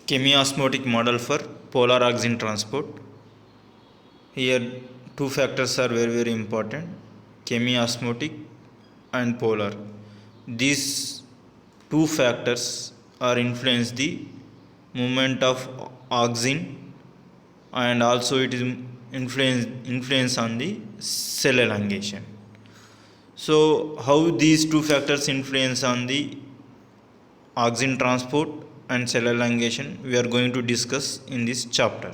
Chemiosmotic model for polar oxygen transport. Here two factors are very important: chemiosmotic and polar. These two factors are influence the movement of oxygen, and also it is influence on the cell elongation. So how these two factors influence on the oxygen transport and cell elongation we are going to discuss in this chapter.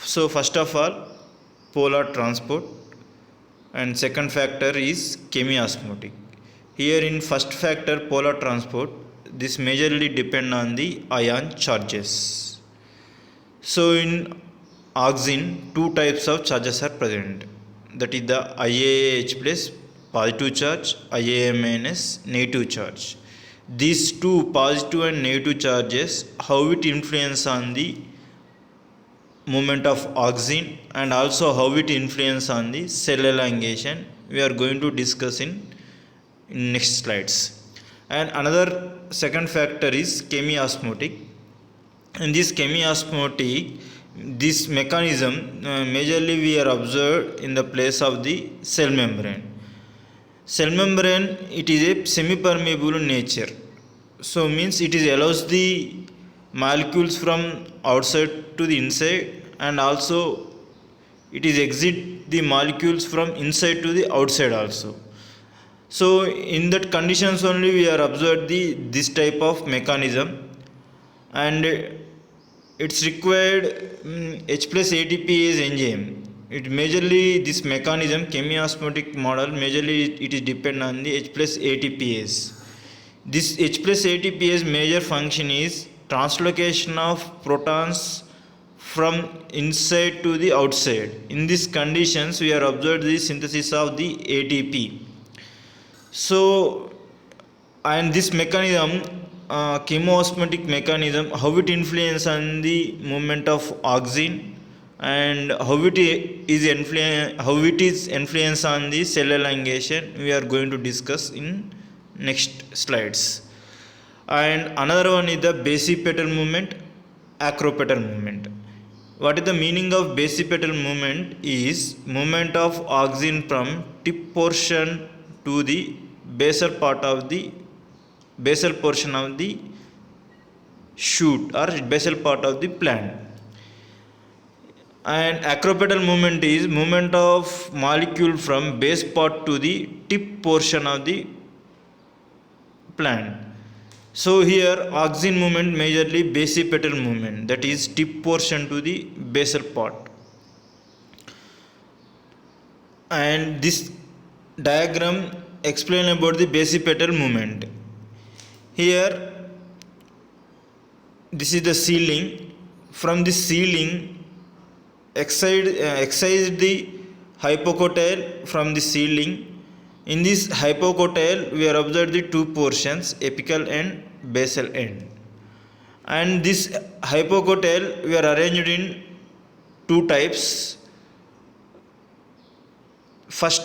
So first of all, polar transport, and second factor is chemiosmotic. Here in first factor, polar transport, this majorly depend on the ion charges. So in oxygen, two types of charges are present, that is the IaH plus positive charge, Ia minus negative charge. These two positive and negative charges, how it influence on the movement of oxygen and also how it influence on the cell elongation, we are going to discuss in next slides. And another second factor is chemiosmotic. In this chemiosmotic, this mechanism majorly we are observed in the place of the cell membrane. Cell membrane, it is a semi-permeable nature, so means it is allows the molecules from outside to the inside, and also it is exit the molecules from inside to the outside also. So in that conditions only we are observed the this type of mechanism, and it's required H plus ATPase enzyme. It majorly this mechanism chemiosmotic model majorly it is depend on the H plus ATPase. This H plus ATPase major function is translocation of protons from inside to the outside. In these conditions we are observed the synthesis of the ATP. So and this mechanism, chemiosmotic mechanism, how it influence on the movement of oxygen and how it is influence on the cell elongation, we are going to discuss in next slides. And another one is the basipetal movement, acropetal movement. What is the meaning of basipetal movement? Is movement of oxygen from tip portion to the basal portion of the shoot or basal part of the plant. And acropetal movement is movement of molecule from base part to the tip portion of the plant. So here oxygen movement majorly basipetal movement, that is tip portion to the basal part. And this diagram explain about the basipetal movement. Here this is the ceiling. From the ceiling excise the hypocotyle from the ceiling. In this hypocotyle we are observed the two portions, apical and basal end. And this hypocotyle we are arranged in two types.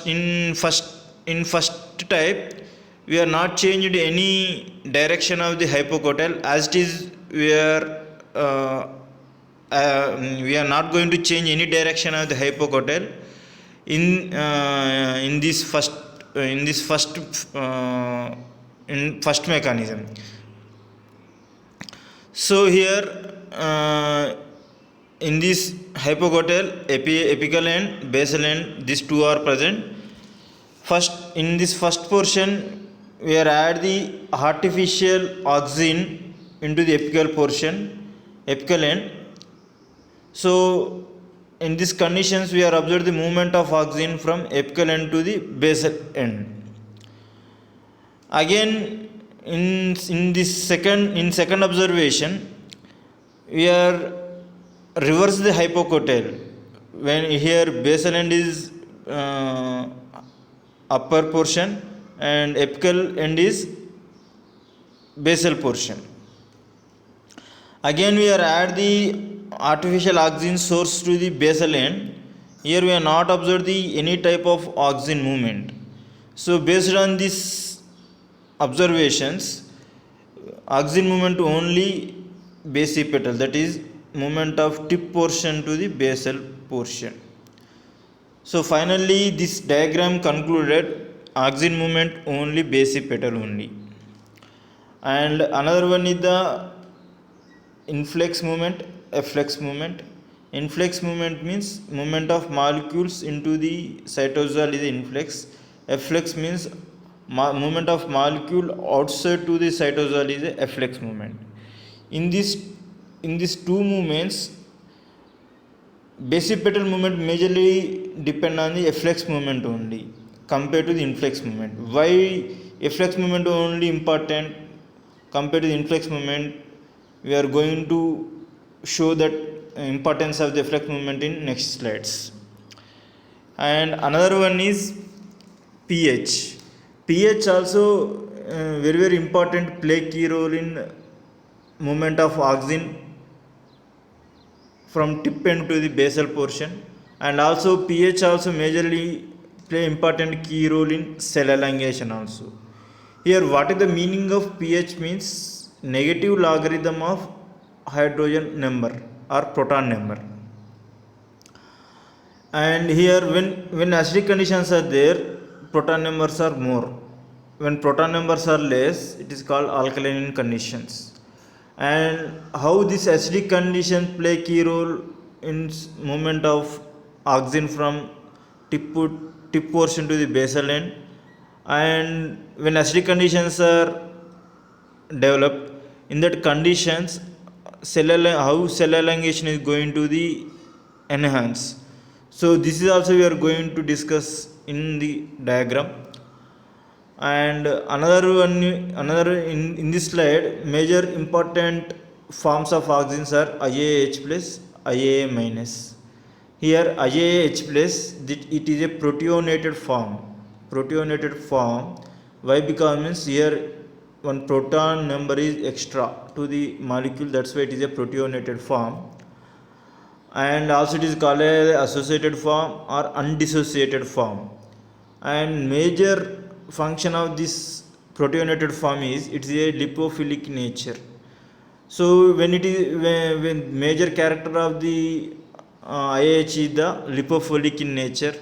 In first type we are not changed any direction of the hypocotyle, as it is we are not going to change any direction of the hypocotyle in first mechanism. So here in this hypocotyle, apical end, basal end, these two are present. First, in this first portion we are add the artificial oxygen into the apical portion, apical end. So in these conditions we are observed the movement of oxygen from apical end to the basal end. Again in second observation we are reverse the hypocotyle, when here basal end is upper portion and apical end is basal portion. Again we are add the artificial oxygen source to the basal end. Here we are not observed the any type of oxygen movement. So based on this observations, oxygen movement only basipetal, that is movement of tip portion to the basal portion. So finally this diagram concluded axis movement only basipetal only. And another one is the influx movement, efflux movement. Influx movement means movement of molecules into the cytosol is influx. Efflux means movement of molecule outside to the cytosol is a efflux movement. In these two movements, basipetal movement majorly depend on the efflux movement only compared to the influx movement. Why efflux movement only important compared to the influx movement? We are going to show that importance of the efflux movement in next slides. And another one is pH. pH also very important, play key role in movement of oxygen from tip end to the basal portion. And also pH also majorly play important key role in cell elongation also. Here what is the meaning of pH means negative logarithm of hydrogen number or proton number. And here when acidic conditions are there, proton numbers are more. When proton numbers are less, it is called alkaline conditions. And how this acidic condition play key role in movement of oxygen from tip portion to the basal end. And when acidic conditions are developed, in that conditions how cell elongation is going to the enhance. So this is also we are going to discuss in the diagram. And another in this slide, major important forms of oxygens are IAH plus, IAA minus. Here IAH plus, it is a protonated form. Why? Because means here one proton number is extra to the molecule, that's why it is a protonated form. And also it is called as associated form or undissociated form. And major function of this protonated form is it is a lipophilic nature. So when major character of the IH is the lipophilic in nature,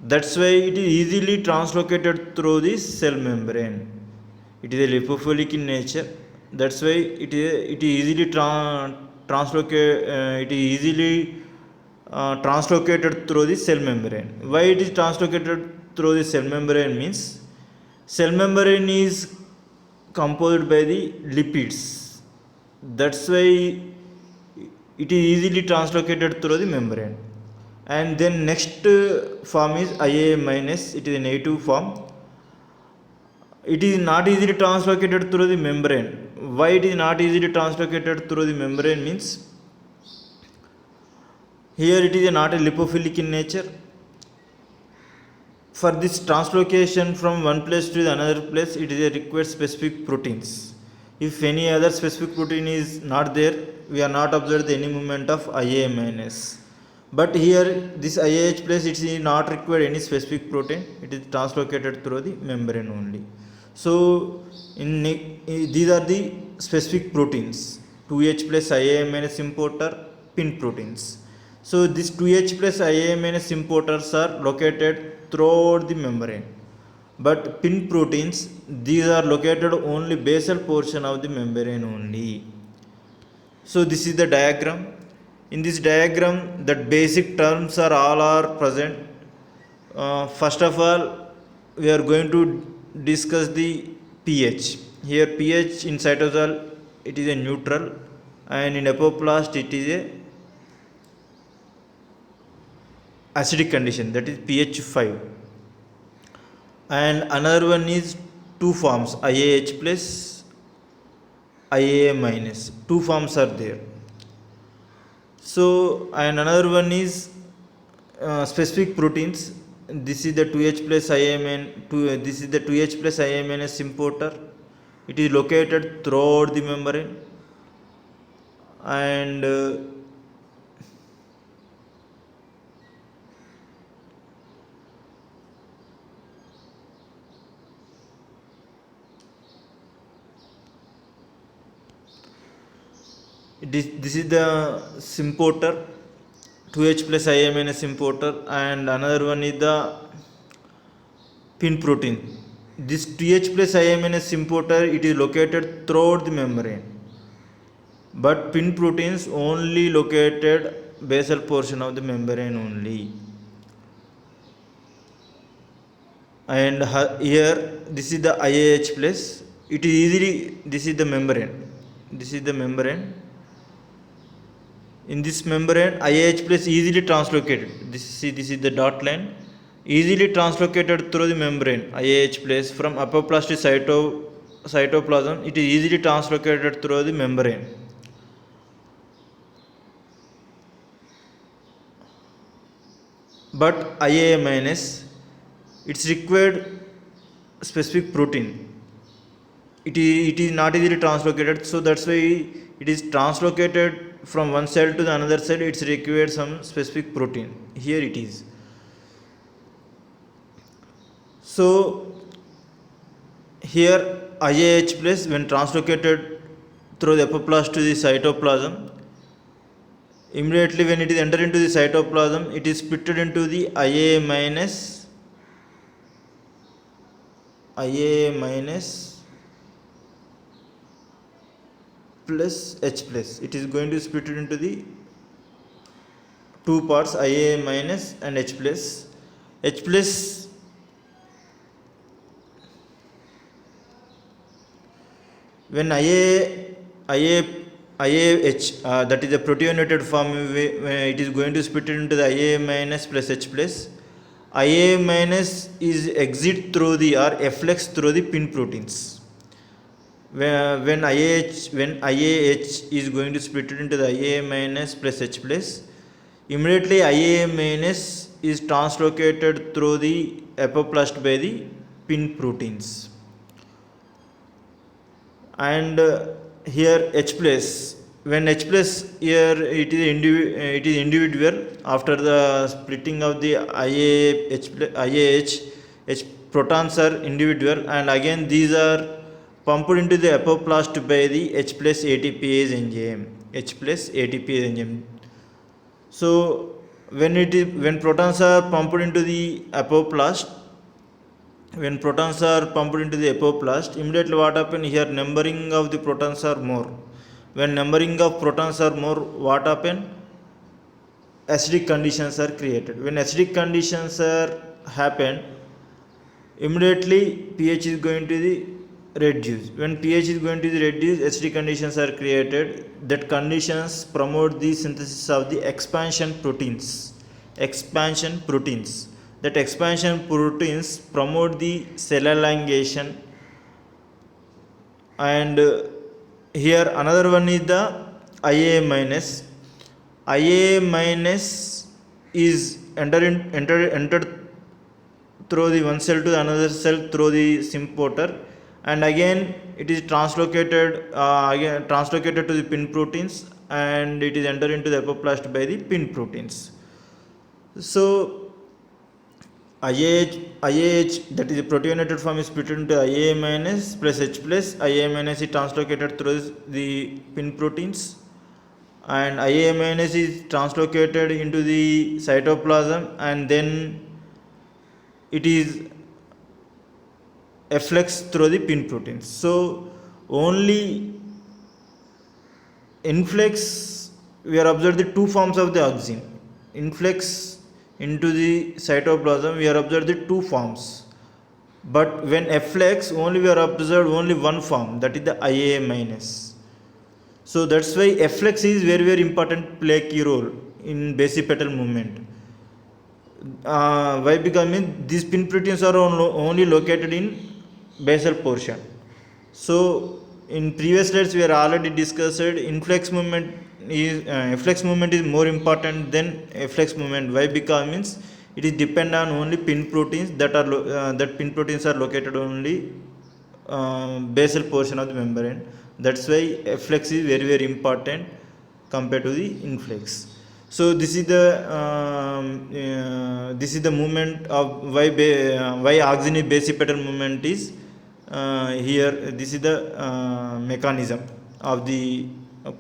that's why it is easily translocated through the cell membrane. It is a lipophilic in nature, that's why it is easily translocated through the cell membrane. Why it is translocated through the cell membrane means cell membrane is composed by the lipids, that's why it is easily translocated through the membrane. And then next form is IA minus, it is a negative form. It is not easily translocated through the membrane. Why it is not easily translocated through the membrane means here it is not a lipophilic in nature. For this translocation from one place to the another place, it is a required specific proteins. If any other specific protein is not there, we are not observed any movement of IA minus. But here this IAH plus, it is not required any specific protein, it is translocated through the membrane only. So these are the specific proteins, 2H plus IA minus importer, pin proteins. So these 2H plus IA minus importers are located throughout the membrane. But pin proteins, these are located only basal portion of the membrane only. So this is the diagram. In this diagram, the basic terms are all are present. First of all, we are going to discuss the pH. Here pH in cytosol, it is a neutral, and in apoplast it is a acidic condition, that is pH 5. And another one is two forms, IAH plus, IAA minus. Two forms are there. So and another one is specific proteins. This is the 2H plus IAMN. This is the 2H plus IAMNS importer. It is located throughout the membrane. And This is the symporter, 2H plus Ia minus importer, and another one is the pin protein. This 2H plus Ia minus importer, it is located throughout the membrane, but pin proteins only located basal portion of the membrane only. And here this is the IAH plus. It is easily, this is the membrane. This is the membrane. In this membrane, IAH plus easily translocated. This is the dot line. Easily translocated through the membrane. IAH plus from apoplastic cytoplasm, it is easily translocated through the membrane. But Ia minus, it's required specific protein. It is not easily translocated, so that's why it is translocated from one cell to the another cell. It's required some specific protein. Here it is. So here IAH plus, when translocated through the apoplast to the cytoplasm, immediately when it is entered into the cytoplasm, it is splitted into the Ia minus plus H plus. It is going to split it into the two parts, Ia minus and H plus. H plus when IAH, that is the proteinated form, it is going to split it into the Ia minus plus H plus. Ia minus is exit through the or efflux through the pin proteins. When IAH is going to split it into the Ia minus plus H plus, immediately Ia minus is translocated through the apoplast by the pin proteins. And here H plus, when H plus, here it is individual after the splitting of the IAH, H protons are individual, and again these are pumped into the apoplast by the H plus ATPase enzyme. So when protons are pumped into the apoplast, immediately what happens here, numbering of the protons are more. When numbering of protons are more, what happens? Acidic conditions are created. When acidic conditions are happen, immediately pH is going to the reduce. When pH is going to the reduce, acidic conditions are created. That conditions promote the synthesis of the expansion proteins. That expansion proteins promote the cell elongation. And here another one is the Ia minus. Ia minus is entered through the one cell to another cell through the symporter, and again it is translocated to the pin proteins, and it is entered into the apoplast by the pin proteins. So IAH, that is the proteinated form, is split into Ia minus plus H plus. Ia minus is translocated through the pin proteins, and Ia minus is translocated into the cytoplasm, and then it is efflux through the pin proteins. So only influx, we are observed the two forms of the auxin. Influx into the cytoplasm, we are observed the two forms, but when efflux, only we are observed only one form, that is the Ia minus. So that's why efflux is very, very important, play key role in basipetal movement. Why? Because these pin proteins are only located in basal portion. So in previous slides we are already discussed, efflux movement is more important than efflux movement. Why? Because it is depend on only pin proteins that pin proteins are located only basal portion of the membrane. That's why efflux is very, very important compared to the influx. So this is the movement of why auxinic basipetal movement is here. This is the mechanism of the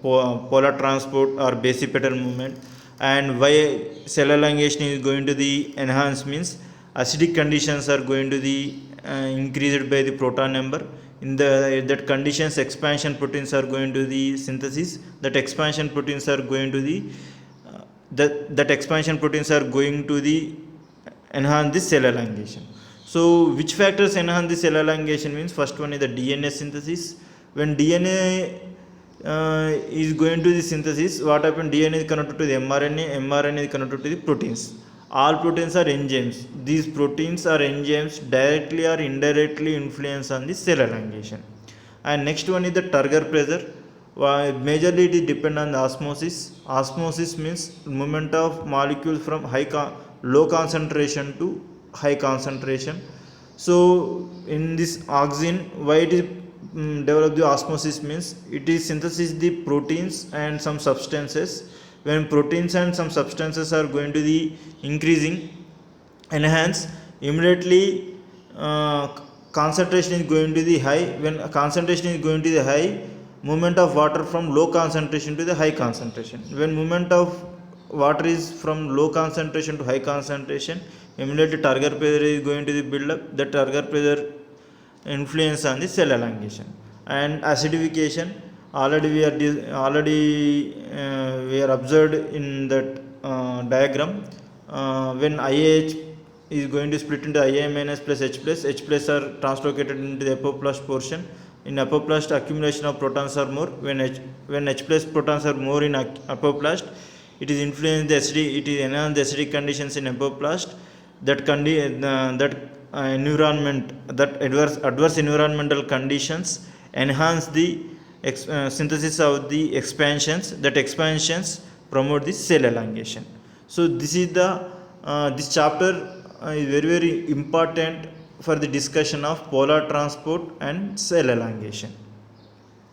polar transport or basipetal movement. And why cell elongation is going to the enhance means acidic conditions are going to the increased by the proton number. In the that conditions, expansion proteins are going to the synthesis. That expansion proteins are going to the that expansion proteins are going to the enhance the cell elongation. So which factors enhance the cell elongation means first one is the DNA synthesis. When DNA is going to the synthesis, what happens? DNA is connected to the mRNA, mRNA is connected to the proteins. All proteins are enzymes. These proteins are enzymes directly or indirectly influence on the cell elongation. And next one is the turgor pressure. Majorly it is depend on the osmosis. Osmosis means movement of molecules from low concentration to high concentration. So in this oxygen, why it is develop the osmosis means it is synthesis the proteins and some substances. When proteins and some substances are going to the increasing, enhance, immediately concentration is going to the high. When concentration is going to the high, movement of water from low concentration to the high concentration. When movement of water is from low concentration to high concentration, immediately turgor pressure is going to the build up. The turgor pressure influence on the cell elongation. And acidification, already we are observed in that diagram. When IH is going to split into IA minus plus H plus, H plus are translocated into the apoplast portion. In apoplast, accumulation of protons are more. When H plus protons are more in apoplast, it is influenced the acidic, it is enhanced the acidic conditions in apoplast. Environment, that adverse environmental conditions enhance the synthesis of the expansions. That expansions promote the cell elongation. So this is the this chapter is very important for the discussion of polar transport and cell elongation.